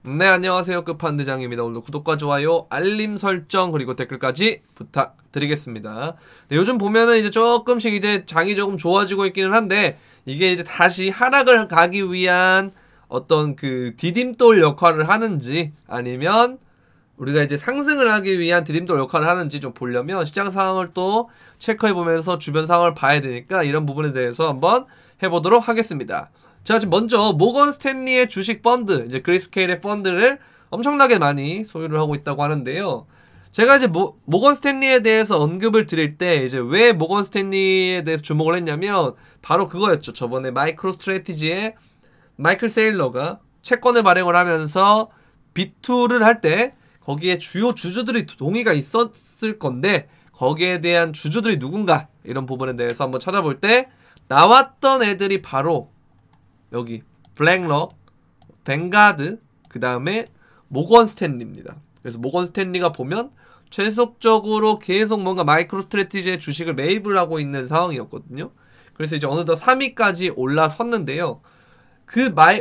네, 안녕하세요. 끝판대장입니다. 오늘도 구독과 좋아요, 알림 설정, 그리고 댓글까지 부탁드리겠습니다. 네, 요즘 보면은 이제 조금씩 이제 장이 조금 좋아지고 있기는 한데, 이게 이제 다시 하락을 가기 위한 어떤 그 디딤돌 역할을 하는지, 아니면 우리가 이제 상승을 하기 위한 디딤돌 역할을 하는지 좀 보려면 시장 상황을 또 체크해보면서 주변 상황을 봐야 되니까 이런 부분에 대해서 한번 해보도록 하겠습니다. 자, 지금 먼저 모건 스탠리의 주식 펀드, 이제 그레이스케일의 펀드를 엄청나게 많이 소유를 하고 있다고 하는데요. 제가 이제 모건 스탠리에 대해서 언급을 드릴 때 이제 왜 모건 스탠리에 대해서 주목을 했냐면 바로 그거였죠. 저번에 마이크로 스트래티지의 마이클 세일러가 채권을 발행을 하면서 비투를 할 때 거기에 주요 주주들이 동의가 있었을 건데 거기에 대한 주주들이 누군가 이런 부분에 대해서 한번 찾아볼 때 나왔던 애들이 바로 여기 블랙록, 뱅가드, 그 다음에 모건 스탠리입니다. 그래서 모건 스탠리가 보면 최속적으로 계속 뭔가 마이크로 스트래티지의 주식을 매입을 하고 있는 상황이었거든요. 그래서 이제 어느덧 3위까지 올라섰는데요.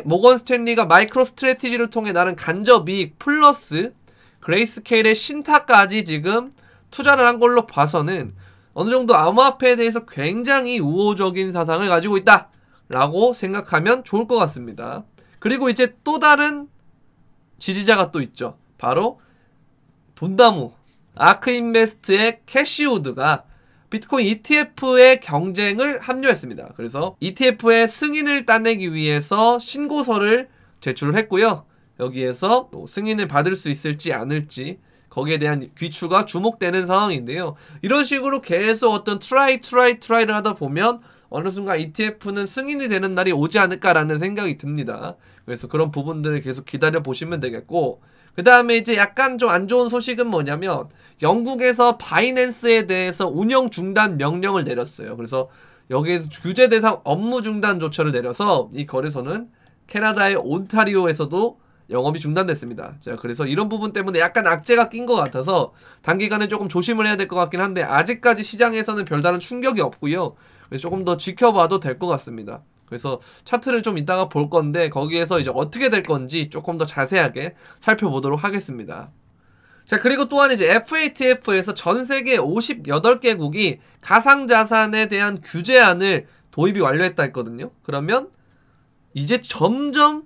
모건 스탠리가 마이크로 스트래티지를 통해 나는 간접이익 플러스 그레이스케일의 신타까지 지금 투자를 한 걸로 봐서는 어느 정도 암호화폐에 대해서 굉장히 우호적인 사상을 가지고 있다 라고 생각하면 좋을 것 같습니다. 그리고 이제 또 다른 지지자가 또 있죠. 바로 돈다무 아크인베스트의 캐시우드가 비트코인 ETF의 경쟁을 합류했습니다. 그래서 ETF의 승인을 따내기 위해서 신고서를 제출을 했고요. 여기에서 승인을 받을 수 있을지 않을지 거기에 대한 귀추가 주목되는 상황인데요. 이런 식으로 계속 어떤 트라이를 하다 보면 어느 순간 ETF는 승인이 되는 날이 오지 않을까라는 생각이 듭니다. 그래서 그런 부분들을 계속 기다려 보시면 되겠고, 그 다음에 이제 약간 좀 안 좋은 소식은 뭐냐면 영국에서 바이낸스에 대해서 운영 중단 명령을 내렸어요. 그래서 여기에서 규제 대상 업무 중단 조처를 내려서 이 거래소는 캐나다의 온타리오에서도 영업이 중단됐습니다. 자, 그래서 이런 부분 때문에 약간 악재가 낀 것 같아서 단기간에 조금 조심을 해야 될 것 같긴 한데 아직까지 시장에서는 별다른 충격이 없고요. 그래서 조금 더 지켜봐도 될 것 같습니다. 그래서 차트를 좀 이따가 볼 건데 거기에서 이제 어떻게 될 건지 조금 더 자세하게 살펴보도록 하겠습니다. 자, 그리고 또한 이제 FATF에서 전 세계 58개국이 가상자산에 대한 규제안을 도입이 완료했다 했거든요. 그러면 이제 점점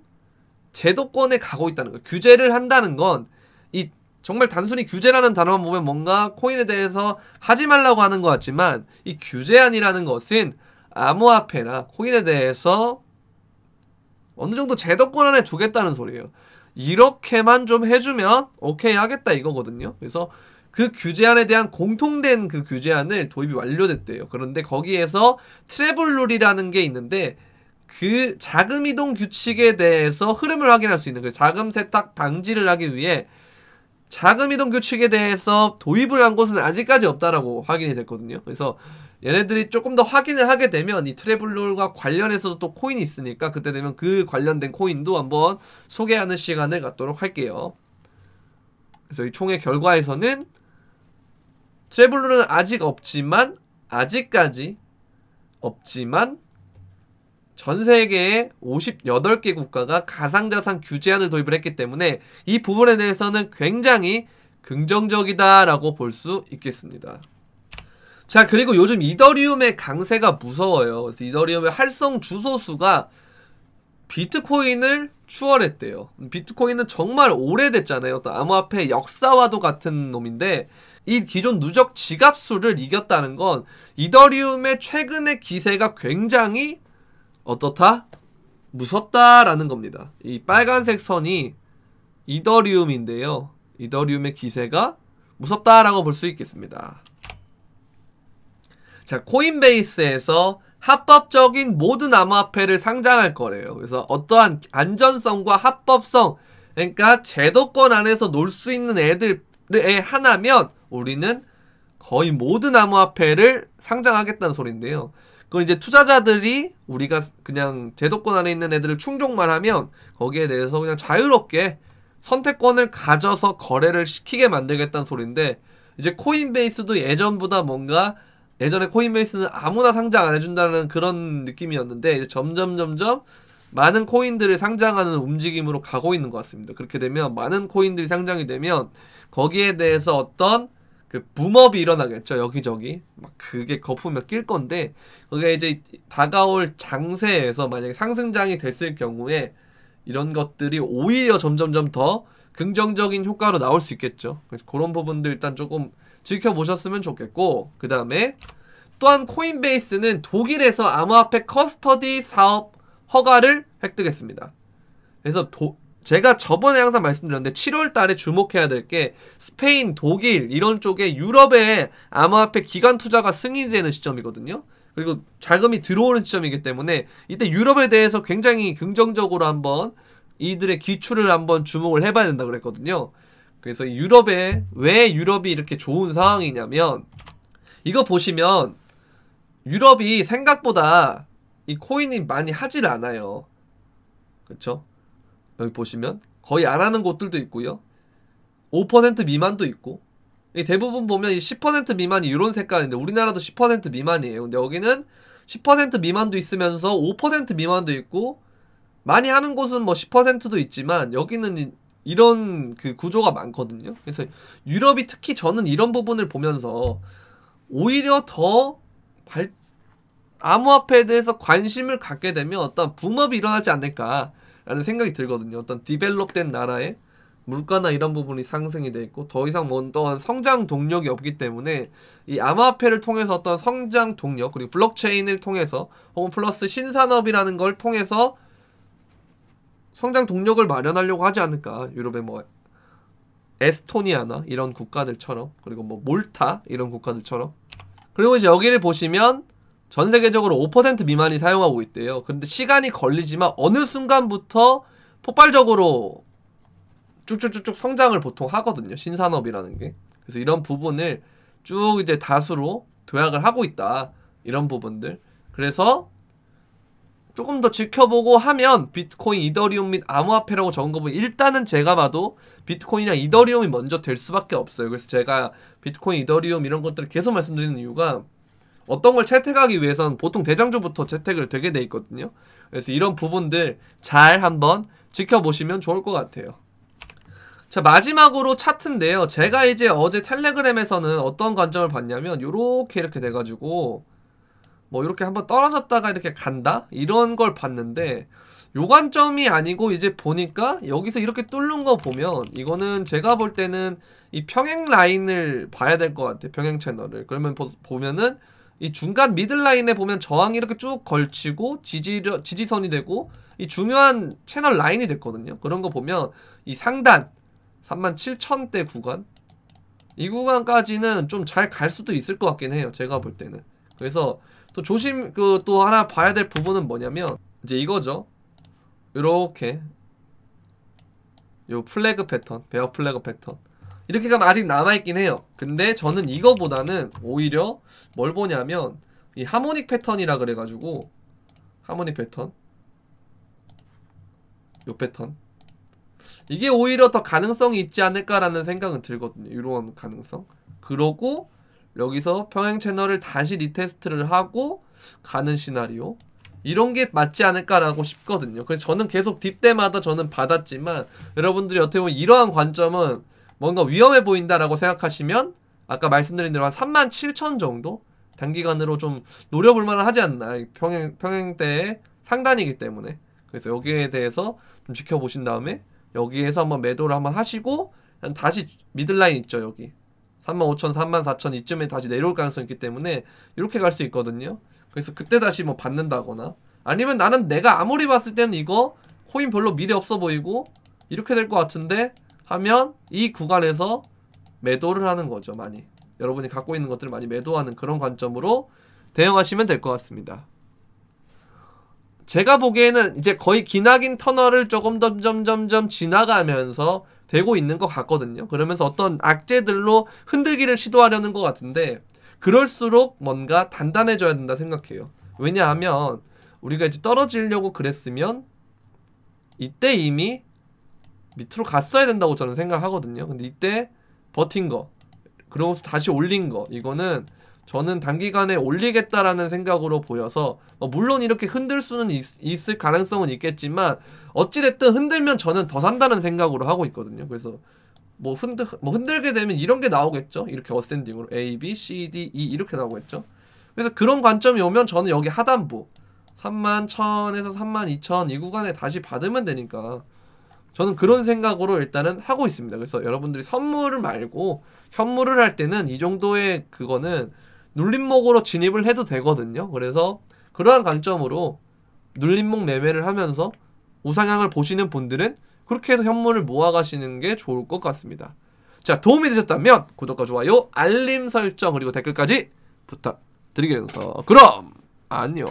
제도권에 가고 있다는 거예요. 규제를 한다는 건 이 정말 단순히 규제라는 단어만 보면 뭔가 코인에 대해서 하지 말라고 하는 것 같지만 이 규제안이라는 것은 암호화폐나 코인에 대해서 어느 정도 제도권 안에 두겠다는 소리예요. 이렇게만 좀 해주면 오케이 하겠다 이거거든요. 그래서 그 규제안에 대한 공통된 그 규제안을 도입이 완료됐대요. 그런데 거기에서 트래블 룰이라는 게 있는데 그 자금 이동 규칙에 대해서 흐름을 확인할 수 있는 그 자금 세탁 방지를 하기 위해 자금 이동 규칙에 대해서 도입을 한 곳은 아직까지 없다라고 확인이 됐거든요. 그래서 얘네들이 조금 더 확인을 하게 되면 이 트래블룰과 관련해서도 또 코인이 있으니까 그때 되면 그 관련된 코인도 한번 소개하는 시간을 갖도록 할게요. 그래서 이 총의 결과에서는 트래블룰은 아직까지 없지만 전 세계의 58개 국가가 가상자산 규제안을 도입을 했기 때문에 이 부분에 대해서는 굉장히 긍정적이다라고 볼 수 있겠습니다. 자, 그리고 요즘 이더리움의 강세가 무서워요. 그래서 이더리움의 활성 주소수가 비트코인을 추월했대요. 비트코인은 정말 오래됐잖아요. 또 암호화폐 역사와도 같은 놈인데 이 기존 누적 지갑수를 이겼다는 건 이더리움의 최근의 기세가 굉장히 어떻다? 무섭다라는 겁니다. 이 빨간색 선이 이더리움인데요. 이더리움의 기세가 무섭다라고 볼 수 있겠습니다. 자, 코인베이스에서 합법적인 모든 암호화폐를 상장할 거래요. 그래서 어떠한 안전성과 합법성, 그러니까 제도권 안에서 놀 수 있는 애들의 하나면 우리는 거의 모든 암호화폐를 상장하겠다는 소리인데요. 그건 이제 투자자들이 우리가 그냥 제도권 안에 있는 애들을 충족만 하면 거기에 대해서 그냥 자유롭게 선택권을 가져서 거래를 시키게 만들겠다는 소리인데 이제 코인베이스도 예전보다 뭔가 예전에 코인베이스는 아무나 상장 안 해준다는 그런 느낌이었는데 이제 점점 많은 코인들을 상장하는 움직임으로 가고 있는 것 같습니다. 그렇게 되면 많은 코인들이 상장이 되면 거기에 대해서 어떤 그 붐업이 일어나겠죠. 여기저기 막 그게 거품이 낄 건데, 그게 이제 다가올 장세에서 만약에 상승장이 됐을 경우에 이런 것들이 오히려 점점점 더 긍정적인 효과로 나올 수 있겠죠. 그래서 그런 부분들 일단 조금 지켜보셨으면 좋겠고, 그 다음에 또한 코인베이스는 독일에서 암호화폐 커스터디 사업 허가를 획득했습니다. 그래서 제가 저번에 항상 말씀드렸는데 7월 달에 주목해야 될 게 스페인, 독일 이런 쪽에 유럽의 암호화폐 기관 투자가 승인이 되는 시점이거든요. 그리고 자금이 들어오는 시점이기 때문에 이때 유럽에 대해서 굉장히 긍정적으로 한번 이들의 기출을 한번 주목을 해봐야 된다 그랬거든요. 그래서 유럽에 왜 유럽이 이렇게 좋은 상황이냐면, 이거 보시면 유럽이 생각보다 이 코인이 많이 하질 않아요. 그쵸? 여기 보시면 거의 안 하는 곳들도 있고요. 5% 미만도 있고. 대부분 보면 이 10% 미만이 이런 색깔인데 우리나라도 10% 미만이에요. 근데 여기는 10% 미만도 있으면서 5% 미만도 있고, 많이 하는 곳은 뭐 10%도 있지만 여기는 이런 그 구조가 많거든요. 그래서 유럽이 특히 저는 이런 부분을 보면서 오히려 더 암호화폐에 대해서 관심을 갖게 되면 어떤 붐업이 일어나지 않을까라는 생각이 들거든요. 어떤 디벨롭된 나라의 물가나 이런 부분이 상승이 돼 있고 더 이상 뭐 어떤 성장 동력이 없기 때문에 이 암호화폐를 통해서 어떤 성장 동력, 그리고 블록체인을 통해서 혹은 플러스 신산업이라는 걸 통해서 성장 동력을 마련하려고 하지 않을까. 유럽의 뭐 에스토니아나 이런 국가들처럼, 그리고 뭐 몰타 이런 국가들처럼. 그리고 이제 여기를 보시면 전 세계적으로 5% 미만이 사용하고 있대요. 근데 시간이 걸리지만 어느 순간부터 폭발적으로 쭉쭉쭉쭉 성장을 보통 하거든요. 신산업이라는 게. 그래서 이런 부분을 쭉 이제 다수로 도약을 하고 있다. 이런 부분들. 그래서 조금 더 지켜보고 하면 비트코인, 이더리움 및 암호화폐라고 적은 거 보면 일단은 제가 봐도 비트코인이랑 이더리움이 먼저 될 수밖에 없어요. 그래서 제가 비트코인, 이더리움 이런 것들을 계속 말씀드리는 이유가, 어떤 걸 채택하기 위해서는 보통 대장주부터 채택을 되게 돼 있거든요. 그래서 이런 부분들 잘 한번 지켜보시면 좋을 것 같아요. 자, 마지막으로 차트인데요. 제가 이제 어제 텔레그램에서는 어떤 관점을 봤냐면 요렇게 이렇게 돼가지고 뭐 이렇게 한번 떨어졌다가 이렇게 간다? 이런 걸 봤는데, 요 관점이 아니고 이제 보니까 여기서 이렇게 뚫는 거 보면 이거는 제가 볼 때는 이 평행 라인을 봐야 될 것 같아요. 평행 채널을. 그러면 보면은 이 중간 미들 라인에 보면 저항이 이렇게 쭉 걸치고 지지선이 되고 이 중요한 채널 라인이 됐거든요. 그런 거 보면 이 상단 37,000대 구간, 이 구간까지는 좀 잘 갈 수도 있을 것 같긴 해요. 제가 볼 때는. 그래서 또 또 하나 봐야 될 부분은 뭐냐면 이제 이거죠. 요렇게 요 플래그 패턴, 베어 플래그 패턴 이렇게 가면 아직 남아있긴 해요. 근데 저는 이거보다는 오히려 뭘 보냐면 이 하모닉 패턴이라 그래가지고, 하모닉 패턴, 요 패턴, 이게 오히려 더 가능성이 있지 않을까라는 생각은 들거든요. 이런 가능성. 그러고 여기서 평행 채널을 다시 리테스트를 하고 가는 시나리오, 이런 게 맞지 않을까라고 싶거든요. 그래서 저는 계속 딥 때마다 저는 받았지만, 여러분들이 어떻게 보면 이러한 관점은 뭔가 위험해 보인다라고 생각하시면 아까 말씀드린 대로 한 37,000 정도 단기간으로 좀 노려볼 만은 하지 않나. 평행대의 상단이기 때문에. 그래서 여기에 대해서 좀 지켜보신 다음에 여기에서 한번 매도를 한번 하시고 다시 미들라인 있죠. 여기 35,000, 34,000 이쯤에 다시 내려올 가능성이 있기 때문에 이렇게 갈 수 있거든요. 그래서 그때 다시 뭐 받는다거나, 아니면 나는 내가 아무리 봤을 때는 이거 코인 별로 미래 없어 보이고 이렇게 될 것 같은데 하면 이 구간에서 매도를 하는 거죠. 많이 여러분이 갖고 있는 것들을 많이 매도하는 그런 관점으로 대응하시면 될 것 같습니다. 제가 보기에는 이제 거의 기나긴 터널을 조금 점점 지나가면서 되고 있는 것 같거든요. 그러면서 어떤 악재들로 흔들기를 시도하려는 것 같은데, 그럴수록 뭔가 단단해져야 된다 생각해요. 왜냐하면 우리가 이제 떨어지려고 그랬으면 이때 이미 밑으로 갔어야 된다고 저는 생각하거든요. 근데 이때 버틴 거, 그러면서 다시 올린 거, 이거는 저는 단기간에 올리겠다라는 생각으로 보여서 물론 이렇게 흔들 수는 있을 가능성은 있겠지만 어찌됐든 흔들면 저는 더 산다는 생각으로 하고 있거든요. 그래서 뭐 흔들게 되면 이런 게 나오겠죠. 이렇게 어센딩으로 A, B, C, D, E 이렇게 나오겠죠. 그래서 그런 관점이 오면 저는 여기 하단부 31,000에서 32,000 이 구간에 다시 받으면 되니까 저는 그런 생각으로 일단은 하고 있습니다. 그래서 여러분들이 선물을 말고 현물을 할 때는 이 정도의 그거는 눌림목으로 진입을 해도 되거든요. 그래서 그러한 관점으로 눌림목 매매를 하면서 우상향을 보시는 분들은 그렇게 해서 현물을 모아가시는 게 좋을 것 같습니다. 자, 도움이 되셨다면 구독과 좋아요, 알림 설정 그리고 댓글까지 부탁드리겠습니다. 그럼 안녕.